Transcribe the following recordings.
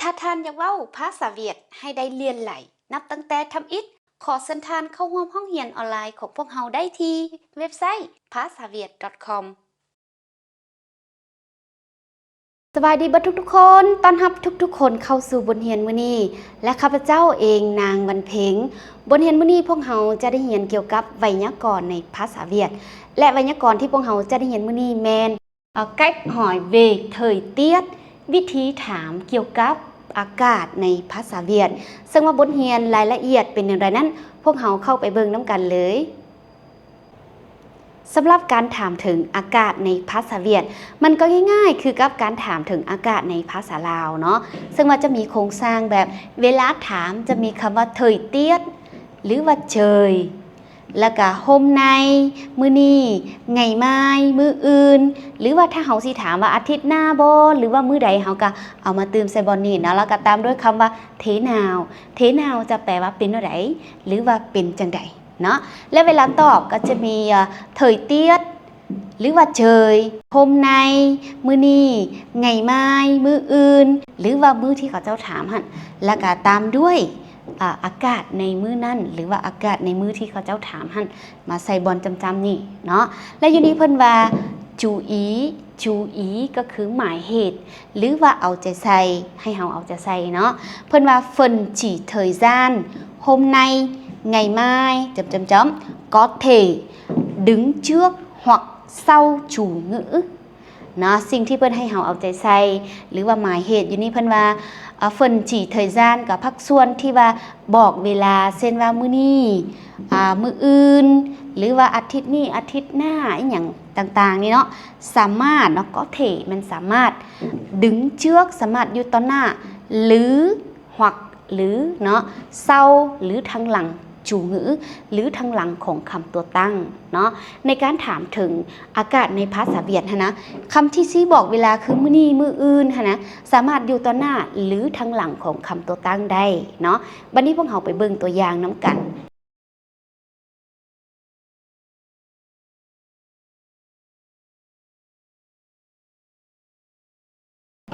าท่านอยากเว้าภาษาเวียดให้ได้เรียนไหลนับตั้งแต่ทำอิฐขอเชิญท่านเข้าร่วมห้องเรียนออนไลน์ของพวกเราได้ที่เว็บไซต์ภาษาเวียด .com สวัสดีบัดทุกๆคนต้อนรับทุกๆคนเข้าสู่บทเรียนมื้อนี้และข้าพเจ้าเองนางบรรเพ็งบทเรียนมื้อนี้พวกเราจะได้เรียนเกี่ยวกับไวยากรณ์ในภาษาเวียดและไวยากรณ์ที่พวกเราจะได้เรียนมื้อนี้แม่นcách hỏi về thời tiết วิธีถามเกี่ยวกับอากาศในภาษาเวียดซึ่งว่าบทเรียนรายละเอียดเป็นอย่างไรนั้นพวกเราเข้าไปเบิ่งน้ำกันเลยสำหรับการถามถึงอากาศในภาษาเวียดมันก็ง่ายๆคือกับการถามถึงอากาศในภาษาลาวเนาะซึ่งว่าจะมีโครงสร้างแบบเวลาถามจะมีคำว่าthời tiếtหรือว่าtrờiแล้วก็hôm nayมื้อนี้ไงไม้มื้ออื่นหรือว่าถ้าเฮาสิถามว่าอาทิตย์หน้าบ่หรือว่ามื้อใดเฮาก็เอามาเติมใส่บ่นี้เนาะแล้วก็ตามด้วยคำว่าเทนาวจะแปลว่าเป็นจังไดหรือว่าเป็นจังไดเนาะและเวลาตอบก็จะมีthời tiếtหรือว่าtrời hôm nayมื้อนี้ไงไม้มื้ออื่นหรือว่ามื้อที่เขาเจ้าถามหั่นแล้วก็ตามด้วยอากาศในมื้อนั่นหรือว่าอากาศในมื้อที่เขาเจ้าถามหั่นมาใส่บอลจำนี่เนาะและอยู่นี้เพิ่นว่าจูอีก็คือหมายเหตุหรือว่าเอาใจใส่ให้เฮาเอาใจใส่เนาะเพิ่นว่าphần chỉ thời gian hôm nay ngày mai có thể đứng trước hoặc sau chủ ngữ เนาะสิ่งที่เพิ่นให้เฮาเอาใจใส่หรือว่าหมายเหตุอยู่นี่เพิ่นว่าphần chỉ thời gian กับภาคส่วนที่ว่าบอกเวลาเช่นว่ามื้อนี้มื้ออื่นหรือว่าอาทิตย์นี้อาทิตย์หน้าอีหยังต่างๆนี่เนาะสามารถเนาะก็เทมันสามารถดึงเชือกสามารถอยู่ต่อหน้าหรือเนาะเศร้าหรือทางหลังจูงือหรือทางหลังของคำตัวตั้งเนาะในการถามถึงอากาศในภาษาเวียดนะคำที่ชี้บอกเวลาคือมื้อนี้มื้ออื่นนะสามารถอยู่ต่อหน้าหรือทางหลังของคำตัวตั้งได้เนาะบัดนี้พวกเราไปเบิ่งตัวอย่างน้ำกัน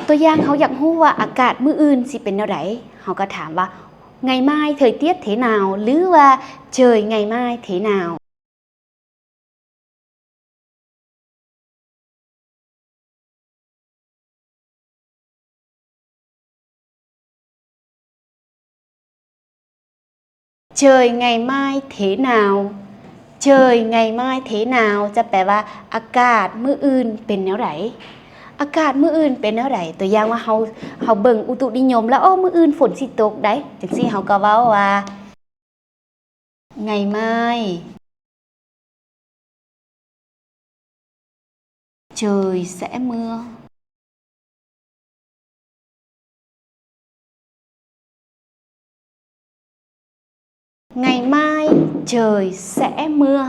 ตัวอย่างเขาอยากรู้ว่าอากาศมื้ออื่นสิเป็นแนวใดเขาก็ถามว่าngày mai thời tiết thế nào หรือว่า trời ngày mai thế nào trời ngày mai thế nào trời ngày mai thế nào จะแปลว่าอากาศมื้ออื่นเป็นแนวใดอากาศมื้ออื่นเป็นแนวใดตัวอย่างว่าเฮาเบิ่งอุตุนิยมแล้วมื้ออื่นฝนสิตกได้จังซี่เฮาก็เว้าว่าngày mai trời sẽ mưa ngày mai trời sẽ mưa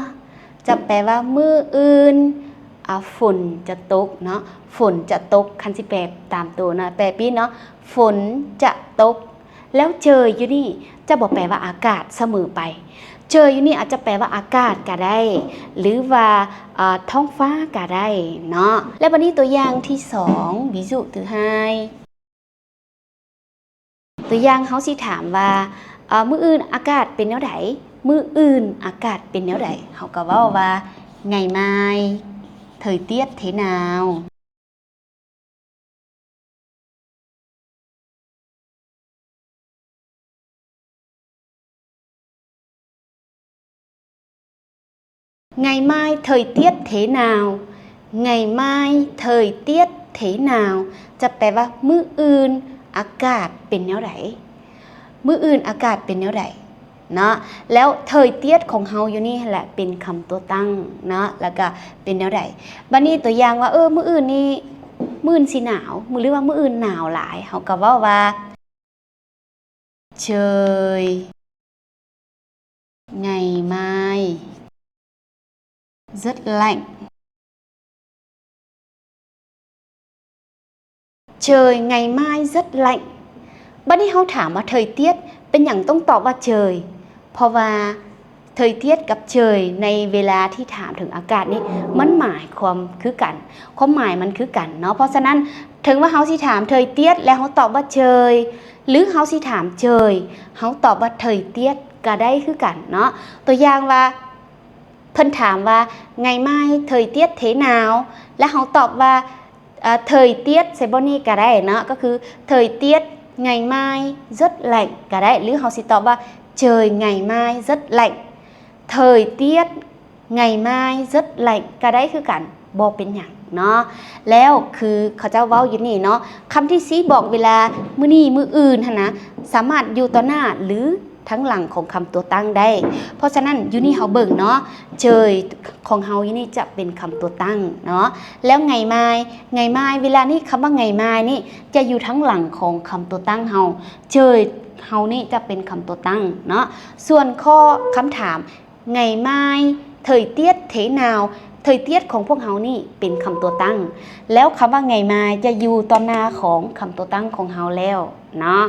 จะแปลว่ามื้ออื่นฝนจะตกเนาะฝนจะตกคันสิแปลตามตัวนะแปลปีเนาะฝนจะตกแล้วเจออยู่นี่จะบอกแปลว่าอากาศเสมอไปเจออยู่นี่อาจจะแปลว่าอากาศก็ได้หรือว่าท้องฟ้าก็ได้เนาะและวันนี้ตัวอย่างที่2ví dụ thứ haiตัวอย่างเขาสิถามว่ามื้ออื่นอากาศเป็นแนวใดมื้ออื่นอากาศเป็นแนวใดเขาก็เว้าว่าngày mai thời tiết thế nào ngày mai thời tiết thế nào ngày mai thời tiết thế nào จะแปลว่ามื้ออื่นอากาศเป็นแนวใดมื้ออื่นอากาศเป็นแนวใดเนาะแล้วthời tiếtของเฮาอยู่นี่แหละเป็นคำตัวตั้งเนาะแล้วก็เป็นแนวใดบัดนี้ตัวอย่างว่ามื้ออื่นนี่มื้ออื่นสิหนาวหรือว่ามื้ออื่นหนาวหลายเฮาก็เว้าว่า trời ngày mai rất lạnh trời ngày mai rất lạnh บัดนี้เฮาถามว่าthời tiết เป็นหยังต้องตอบว่า trời เพราะว่า thời tiết กับ trời ในเวลาที่ถามถึงอากาศนี้มันหมายความคือกันความหมายมันคือกันเนาะเพราะฉะนั้น ถึงว่าเฮาสิถามเธยเตียดแล้วเฮาตอบว่าเชยหรือเฮาสิถามเชยเฮาตอบว่าเธยเตียดก็ได้คือกันเนาะตัวอย่างว่าเพิ่นถามว่าไงmai thời tiết thế nào และเฮาตอบว่าthời tiết ใส่บ่นี้ก็ได้เนาะก็คือ thời tiết ngày mai rất lạnh ก็ได้หรือเฮาสิตอบว่า trời ngày mai rất lạnh thời tiết ngày mai rất lạnh ก็ได้คือกันบ่เป็นหยังเนาะแล้วคือเขาเจ้าเว้าอยู่นี่เนาะคำที่สีบอกเวลามื้อนี้มื้ออื่นหั่นนะสามารถอยู่ต่อหน้าหรือทั้งหลังของคำตัวตั้งได้เพราะฉะนั้นอยู่นี่เฮาเบิ่งเนาะเจยของเฮาอยู่นี่จะเป็นคำตัวตั้งเนาะแล้วไงmaiเวลานี้คำว่าไงmaiนี่จะอยู่ทั้งหลังของคำตัวตั้งเฮาเจยเฮานี่จะเป็นคำตัวตั้งเนาะส่วนข้อคำถามไงmai thời tiết thế nào thời tiết ของพวกเฮานี่เป็นคำตัวตั้งแล้วคำว่าไงmaiจะอยู่ต่อหน้าของคำตัวตั้งของเฮาแล้วเนาะ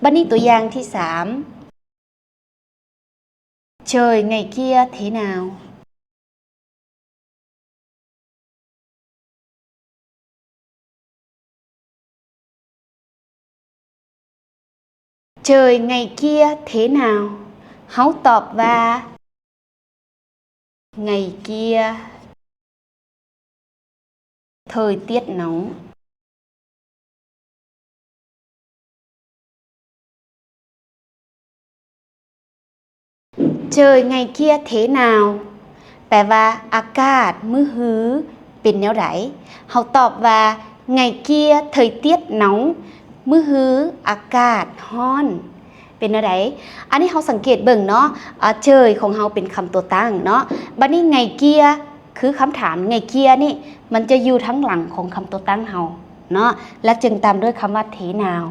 บัดนี้ตัวอย่างที่3 Trời ngày kia thế nào? Trời ngày kia thế nào? Hấu tọp và ngày kia thời tiết nóng. Trời ngày kia thế nào แปลว่าอากาศมื้อฮื้อเป็นแนวใดเฮาตอบว่าไงเกียthời tiết nóng มื้อฮื้ออากาศร้อนเป็นแนวใดอันนี้เฮาสังเกตเบิ่งเนาะเจยของเฮาเป็นคำตัวตั้งเนาะบัดนี้ไงเกียคือคำถามไงเกียนี่มันจะอยู่ทั้งหลังของคำตัวตั้งเฮาเนาะและจึงตามด้วยคำว่าเทนาว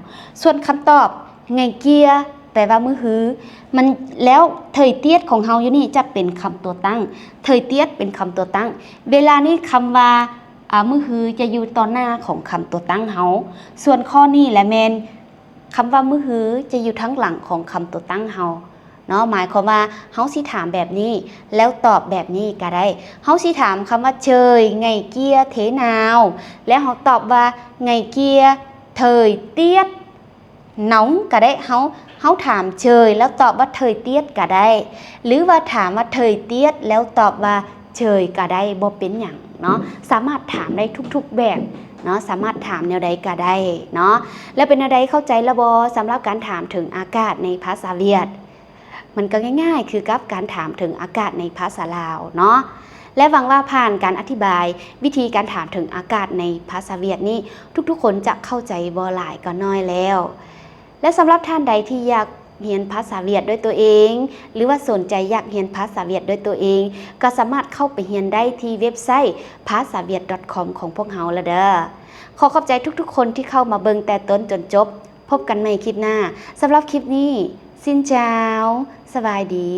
ส่วนคำตอบไงเกียแปลว่ามื้อฮื้อมันแล้วเทยเตียดของเฮาอยู่นี่จะเป็นคำตัวตั้งเทยเตียดเป็นคำตัวตั้งเวลานี้คำว่ามื้อฮื้อจะอยู่ต่อหน้าของคำตัวตั้งเฮาส่วนข้อนี้แหละแมนคำว่ามื้อฮื้อจะอยู่ทั้งหลังของคำตัวตั้งเฮาเนาะหมายความว่าเฮาสิถามแบบนี้แล้วตอบแบบนี้ก็ได้เฮาสิถามคำว่าเชยไงเกียเทนาวแล้วเฮาตอบว่าไงเกียเทยเตียดน้องก็ได้เฮาถามเชยแล้วตอบว่าเทยเตียดก็ได้หรือว่าถามว่าเทยเตียดแล้วตอบว่าเชยก็ได้บ่เป็นหยังเนาะสามารถถามได้ทุกๆแบบเนาะสามารถถามแนวใดก็ได้เนาะแล้วเป็นแนวใดเข้าใจละบ่สำหรับการถามถึงอากาศในภาษาเวียดมันก็ง่ายๆคือกับการถามถึงอากาศในภาษาลาวเนาะและหวังว่าผ่านการอธิบายวิธีการถามถึงอากาศในภาษาเวียดนี้ทุกๆคนจะเข้าใจบ่หลายก็น้อยแล้วและสำหรับท่านใดที่อยากเรียนภาษาเวียดด้วยตัวเองหรือว่าสนใจอยากเรียนภาษาเวียดด้วยตัวเองก็สามารถเข้าไปเรียนได้ที่เว็บไซต์ pasaviet.com ของพวกเราละเด้อขอขอบใจทุกๆคนที่เข้ามาเบิ่งแต่ต้นจนจบพบกันใหม่คลิปหน้าสำหรับคลิปนี้ซินเจ้าสบายดี